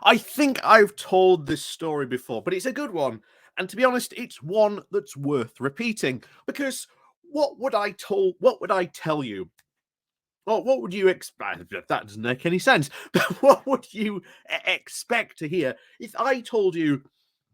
I think I've told this story before, but it's a good one. And to be honest, it's one that's worth repeating because what would I tell you? Well, what would you expect? That doesn't make any sense. But what would you expect to hear if I told you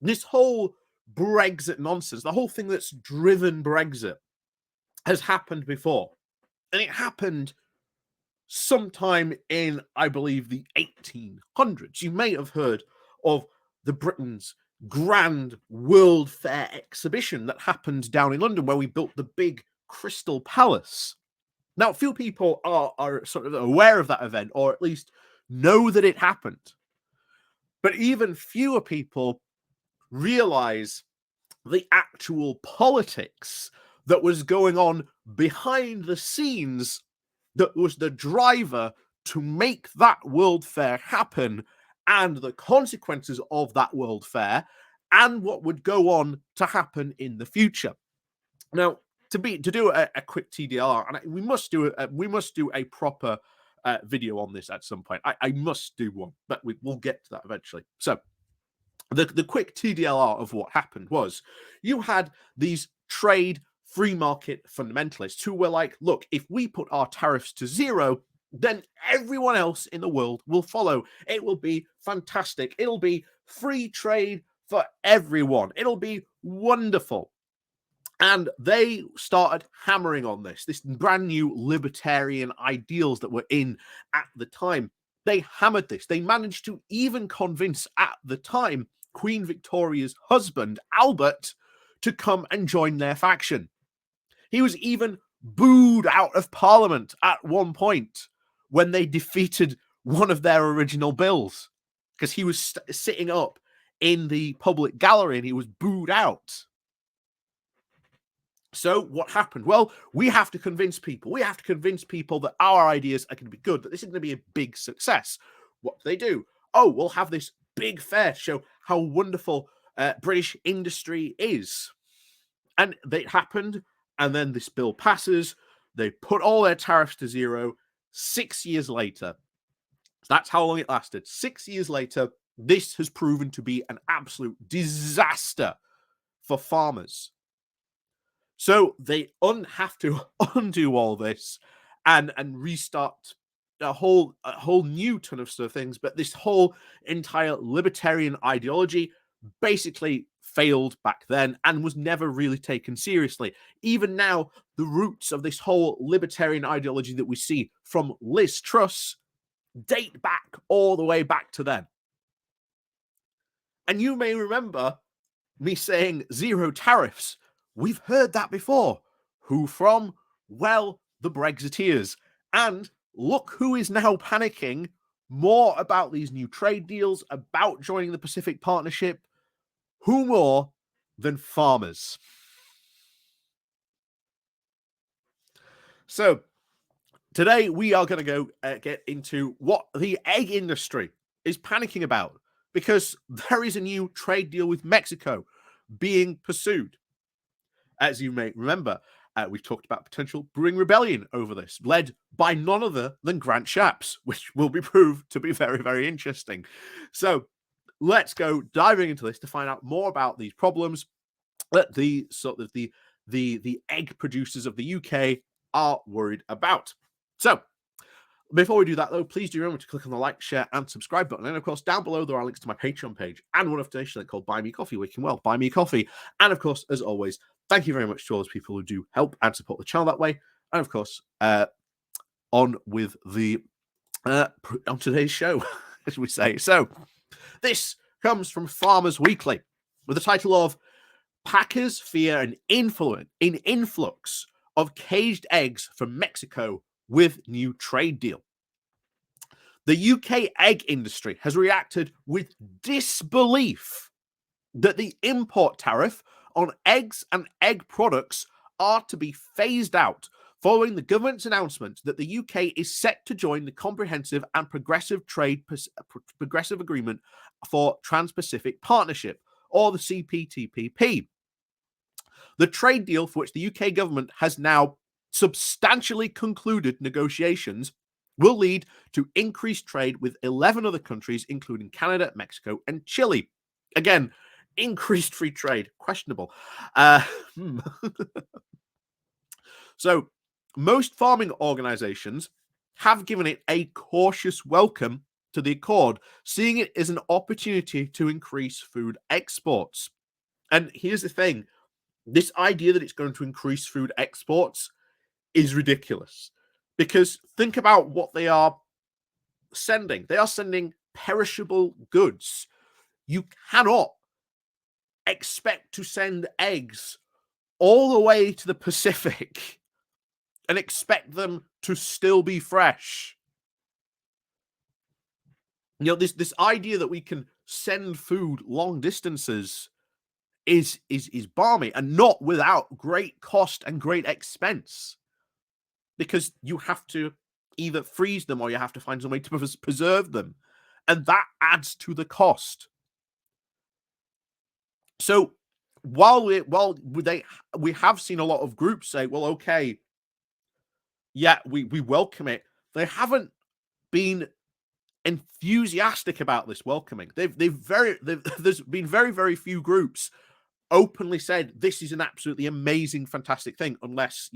this whole Brexit nonsense, the whole thing that's driven Brexit, has happened before? And it happened sometime in, I believe, the 1800s. You may have heard of the Britain's Grand World Fair exhibition that happened down in London, where we built the big Crystal Palace. Now, few people are sort of aware of that event, or at least know that it happened. But even fewer people realize the actual politics that was going on behind the scenes, that was the driver to make that World Fair happen, and the consequences of that World Fair, and what would go on to happen in the future. Now, to do a quick TDR, and we must do a proper video on this at some point. I must do one, but we'll get to that eventually. So, the quick TDLR of what happened was you had these trade free market fundamentalists who were like, look, if we put our tariffs to zero, then everyone else in the world will follow. It will be fantastic. It'll be free trade for everyone. It'll be wonderful. And they started hammering on this brand new libertarian ideals that were in at the time. They hammered this. They managed to even convince, at the time, Queen Victoria's husband, Albert, to come and join their faction. He was even booed out of Parliament at one point when they defeated one of their original bills, because he was sitting up in the public gallery and he was booed out. So what happened? Well, we have to convince people. We have to convince people that our ideas are going to be good, that this is going to be a big success. What do they do? Oh, we'll have this big fair to show how wonderful British industry is. And it happened, and then this bill passes. They put all their tariffs to zero. 6 years later, that's how long it lasted. 6 years later, this has proven to be an absolute disaster for farmers. So they have to undo all this and restart a whole new ton of stuff things. But this whole entire libertarian ideology basically failed back then and was never really taken seriously. Even now, the roots of this whole libertarian ideology that we see from Liz Truss date back all the way back to then. And you may remember me saying zero tariffs. We've heard that before. Who from? Well, the Brexiteers. And look who is now panicking more about these new trade deals, about joining the Pacific Partnership. Who more than farmers? So today we are going to go get into what the egg industry is panicking about, because there is a new trade deal with Mexico being pursued. As you may remember, we've talked about potential brewing rebellion over this, led by none other than Grant Shapps, which will be proved to be very, very interesting. So let's go diving into this to find out more about these problems that the egg producers of the UK are worried about. So before we do that, though, please do remember to click on the like, share, and subscribe button. And, of course, down below, there are links to my Patreon page and one of donation link called Buy Me Coffee, where you can, well, buy me coffee. And, of course, as always, thank you very much to all those people who do help and support the channel that way. And, of course, on with the on today's show, as we say. So this comes from Farmers Weekly with the title of Packers Fear an Influx of Caged Eggs from Mexico with New Trade Deal. The UK egg industry has reacted with disbelief that the import tariff on eggs and egg products are to be phased out following the government's announcement that the UK is set to join the Comprehensive and Progressive Agreement for Trans-Pacific Partnership, or the CPTPP. The trade deal for which the UK government has now substantially concluded negotiations will lead to increased trade with 11 other countries, including Canada, Mexico, and Chile. Again, increased free trade, questionable. Uh, hmm. So, most farming organizations have given it a cautious welcome to the accord, seeing it as an opportunity to increase food exports. And here's the thing, this idea that it's going to increase food exports is ridiculous. Because think about what they are sending. They are sending perishable goods. You cannot expect to send eggs all the way to the Pacific and expect them to still be fresh. You know, this idea that we can send food long distances is balmy, and not without great cost and great expense, because you have to either freeze them or you have to find some way to preserve them, and that adds to the cost. So we have seen a lot of groups say, well, okay, yeah, we welcome it. They haven't been enthusiastic about this welcoming. There's been very few groups openly said this is an absolutely amazing, fantastic thing, unless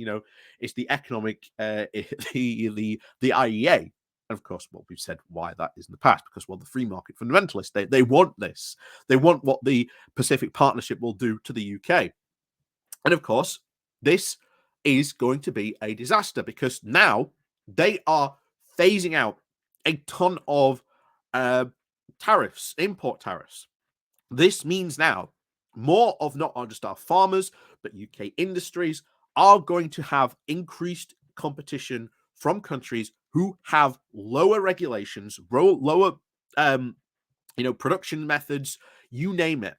it's the economic the IEA. And of course, we've said why that is in the past, because the free market fundamentalists, they want this. They want what the Pacific Partnership will do to the UK. And of course, this is going to be a disaster, because now they are phasing out a ton of tariffs, import tariffs. This means now more of not just our farmers, but UK industries are going to have increased competition from countries who have lower regulations, lower production methods, you name it.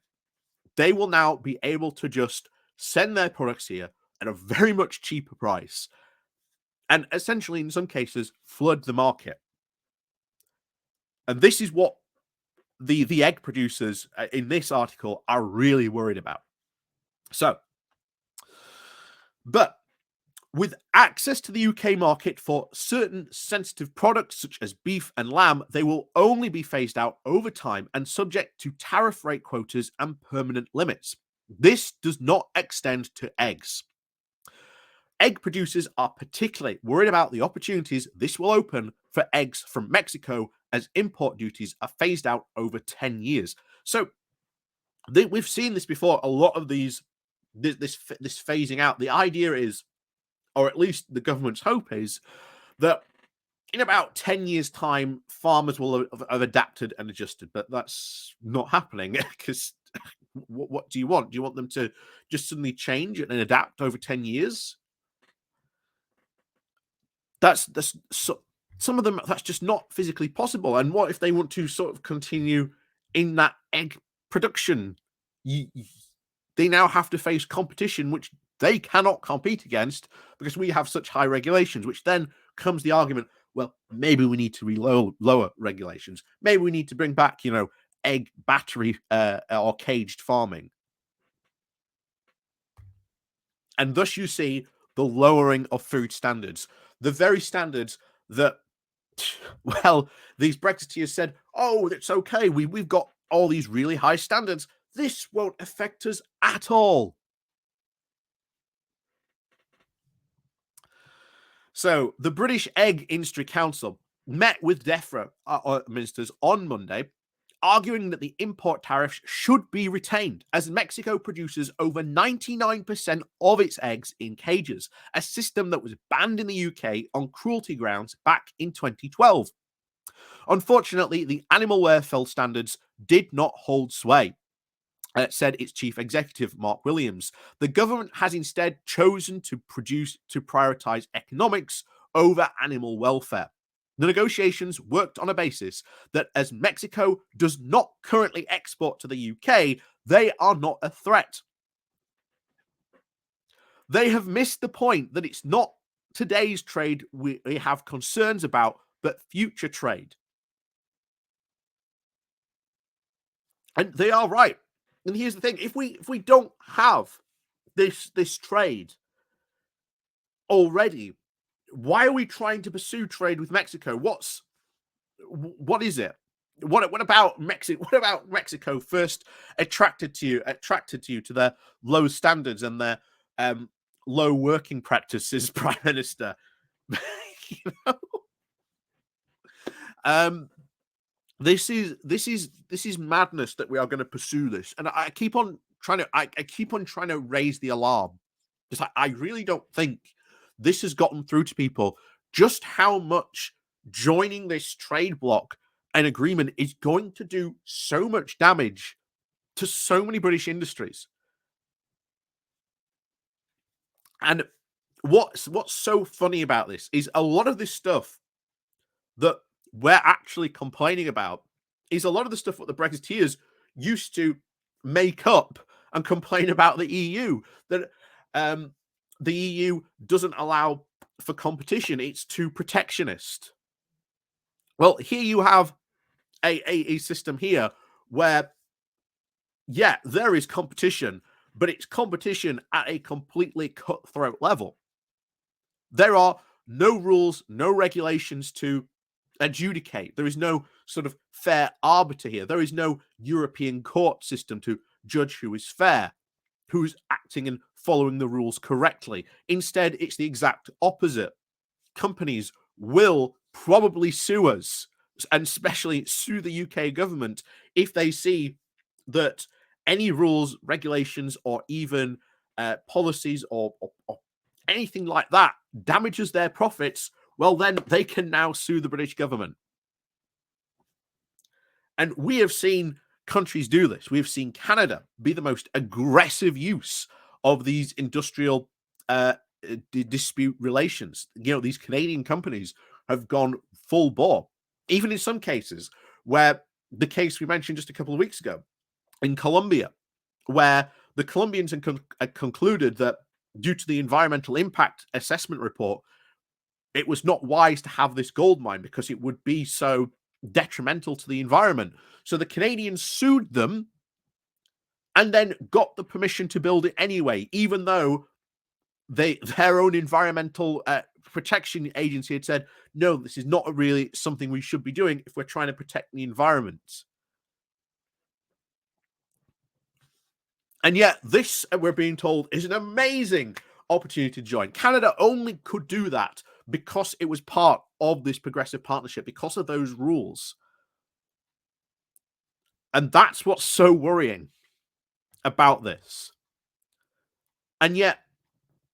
They will now be able to just send their products here at a very much cheaper price, and essentially, in some cases, flood the market. And this is what the egg producers in this article are really worried about. So, but with access to the UK market for certain sensitive products such as beef and lamb, they will only be phased out over time and subject to tariff rate quotas and permanent limits. This does not extend to eggs. Egg producers are particularly worried about the opportunities this will open for eggs from Mexico, as import duties are phased out over 10 years. So we've seen this before. A lot of this phasing out. The idea is, or at least the government's hope is, that in about 10 years' time, farmers will have adapted and adjusted. But that's not happening, because what do you want? Do you want them to just suddenly change and adapt over 10 years? That's some of them, that's just not physically possible. And what if they want to sort of continue in that egg production? They now have to face competition which they cannot compete against, because we have such high regulations, which then comes the argument, well, maybe we need to lower regulations. Maybe we need to bring back, egg battery or caged farming. And thus you see the lowering of food standards. The very standards that, well, these Brexiteers said, oh, it's okay, we've got all these really high standards. This won't affect us at all. So the British Egg Industry Council met with DEFRA ministers on Monday, arguing that the import tariffs should be retained, as Mexico produces over 99% of its eggs in cages, a system that was banned in the UK on cruelty grounds back in 2012. Unfortunately, the animal welfare standards did not hold sway, said its chief executive, Mark Williams. The government has instead chosen to prioritize economics over animal welfare. The negotiations worked on a basis that, as Mexico does not currently export to the UK, they are not a threat. They have missed the point that it's not today's trade we have concerns about, but future trade. And they are right. And here's the thing: if we don't have this trade already, why are we trying to pursue trade with Mexico? What is it? What about Mexico? What about Mexico first attracted to you to their low standards and their low working practices, Prime Minister? You know? This is madness that we are going to pursue this, and I keep on trying to I keep on trying to raise the alarm because I really don't think this has gotten through to people just how much joining this trade bloc and agreement is going to do so much damage to so many British industries. And what's so funny about this is a lot of this stuff that we're actually complaining about is a lot of the stuff what the Brexiteers used to make up and complain about the EU. That the EU doesn't allow for competition; it's too protectionist. Well, here you have a system here where, yeah, there is competition, but it's competition at a completely cutthroat level. There are no rules, no regulations to adjudicate. There is no sort of fair arbiter here. There is no European court system to judge who is fair, who's acting and following the rules correctly. Instead, it's the exact opposite. Companies will probably sue us, and especially sue the UK government if they see that any rules, regulations, or even policies or anything like that damages their profits. Well, then they can now sue the British government. And we have seen countries do this. We have seen Canada be the most aggressive use of these industrial dispute relations. You know, these Canadian companies have gone full bore, even in some cases where the case we mentioned just a couple of weeks ago in Colombia, where the Colombians had concluded that due to the environmental impact assessment report, it was not wise to have this gold mine because it would be so detrimental to the environment. So the Canadians sued them and then got the permission to build it anyway, even though their own environmental protection agency had said, no, this is not really something we should be doing if we're trying to protect the environment. And yet this, we're being told, is an amazing opportunity to join. Canada only could do that because it was part of this progressive partnership, because of those rules. And that's what's so worrying about this. And yet,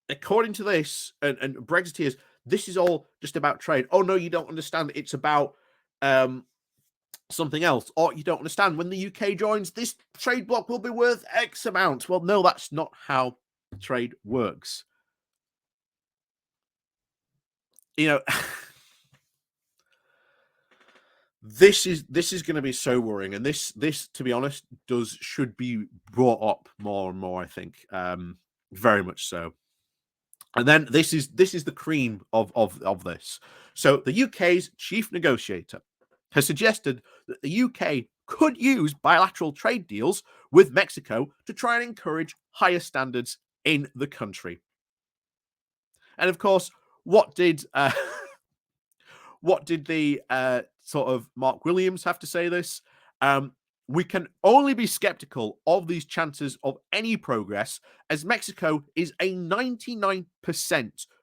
according to this, and Brexiteers, this is all just about trade. Oh, no, you don't understand. It's about something else. Or you don't understand. When the UK joins, this trade bloc will be worth X amount. Well, no, that's not how trade works. You know, this is going to be so worrying, and this to be honest should be brought up more and more, I think, very much so. And then this is the cream of this. So the UK's chief negotiator has suggested that the UK could use bilateral trade deals with Mexico to try and encourage higher standards in the country. And of course, what did the sort of Mark Williams have to say this? We can only be skeptical of these chances of any progress, as Mexico is a 99%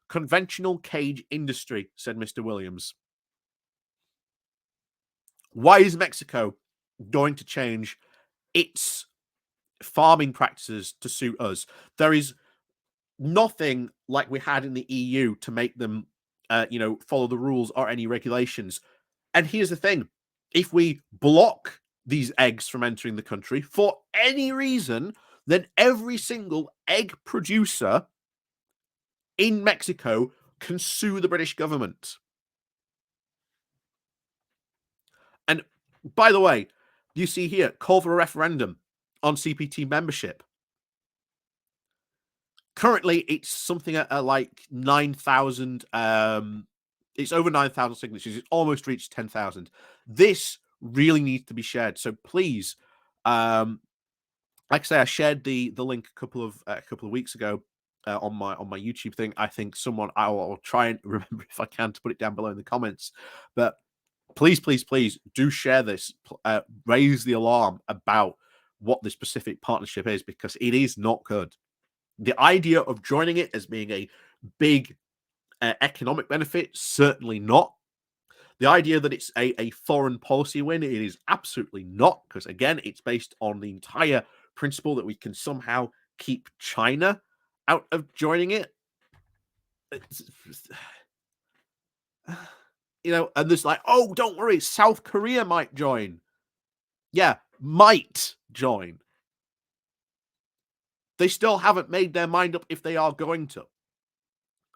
conventional cage industry, said Mr. Williams. Why is Mexico going to change its farming practices to suit us? There is nothing like we had in the EU to make them, follow the rules or any regulations. And here's the thing. If we block these eggs from entering the country for any reason, then every single egg producer in Mexico can sue the British government. And by the way, you see here, call for a referendum on CPT membership. Currently, it's something at like 9,000. It's over 9,000 signatures. It's almost reached 10,000. This really needs to be shared. So please, like I say, I shared the link a couple of weeks ago on my YouTube thing. I think someone I'll try and remember if I can to put it down below in the comments. But please, please, please do share this. Raise the alarm about what this Pacific Partnership is, because it is not good. The idea of joining it as being a big economic benefit, certainly not. The idea that it's a foreign policy win, it is absolutely not, because again, it's based on the entire principle that we can somehow keep China out of joining it. You know, and there's like, oh, don't worry, South Korea might join. Yeah, might join. They still haven't made their mind up if they are going to.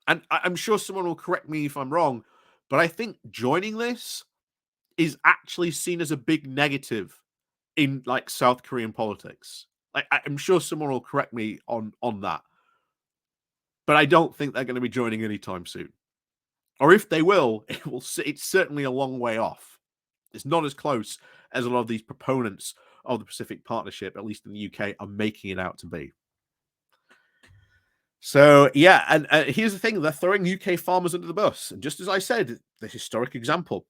And I'm sure someone will correct me if I'm wrong, but I think joining this is actually seen as a big negative in like South Korean politics. Like, I'm sure someone will correct me on that, but I don't think they're going to be joining anytime soon. Or if they will, it's certainly a long way off. It's not as close as a lot of these proponents of the Pacific Partnership, at least in the UK, are making it out to be. So, yeah, and here's the thing. They're throwing UK farmers under the bus. And just as I said, the historic example,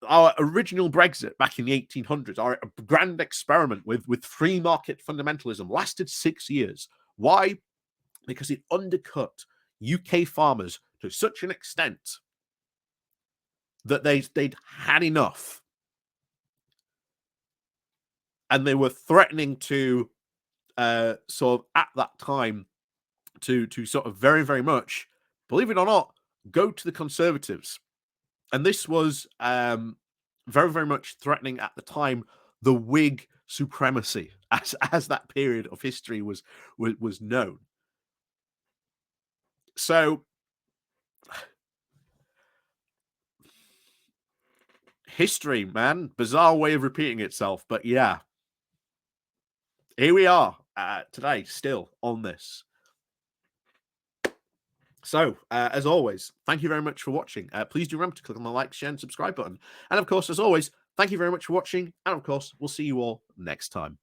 our original Brexit back in the 1800s, our grand experiment with free market fundamentalism lasted 6 years. Why? Because it undercut UK farmers to such an extent that they'd had enough. And they were threatening to sort of at that time to sort of very, very much, believe it or not, go to the Conservatives. And this was very, very much threatening at the time the Whig supremacy, as that period of history was known. So history, man, bizarre way of repeating itself, but yeah, here we are today, still on this. So, as always, thank you very much for watching. Please do remember to click on the like, share, and subscribe button. And of course, as always, thank you very much for watching. And of course, we'll see you all next time.